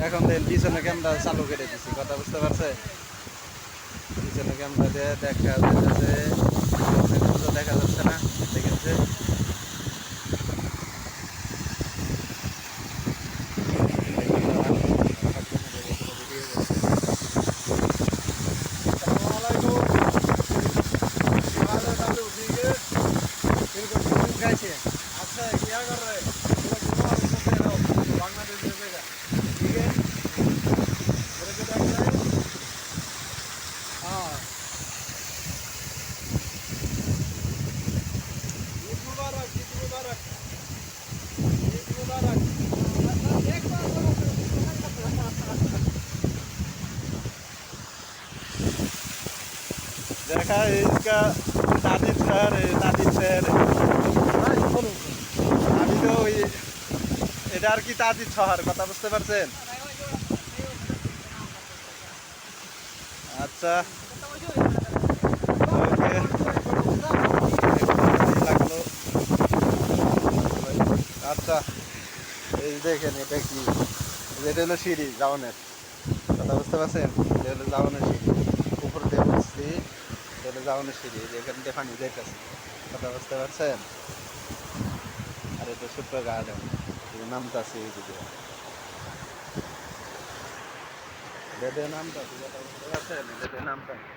এখন দেখেন পিছনে ক্যামেরা চালু করে দিছি, কথা বুঝতে পারছে? পিছনে ক্যামেরা দিয়ে দেখা যাচ্ছে, দেখা যাচ্ছে না, দেখেছে? अच्छा क्या कर रहे बांग्लादेश भेजेगा ठीक है मेरे को देख रहे हैं हाँ ईद मुबारक ईद मुबारक ईद मुबारक देखा इसका नादिर शहर है, नादिर शहर है। আমি তো ওই এটা আর কি তাঁতির শহর, কথা বুঝতে পারছেন? আচ্ছা ওকে, লাগলো। আচ্ছা এই দেখেন এটা কি, এটা হলো সিঁড়ি জাওনের, কথা বুঝতে পারছেন? এটা হলো জাওনের সিঁড়ি, উপর দিয়ে উঠছি, এটা হলো জাওনের সিঁড়ি, এখান দিয়ে পানি যাইতেছে, কথা বুঝতে পারছেন? আর এটা ছোট্ট গার্ডেন, নামতাছে এইদিকে, এটা নামতাছে, কথা বুঝতে পারছেন? এটা নামতাছে।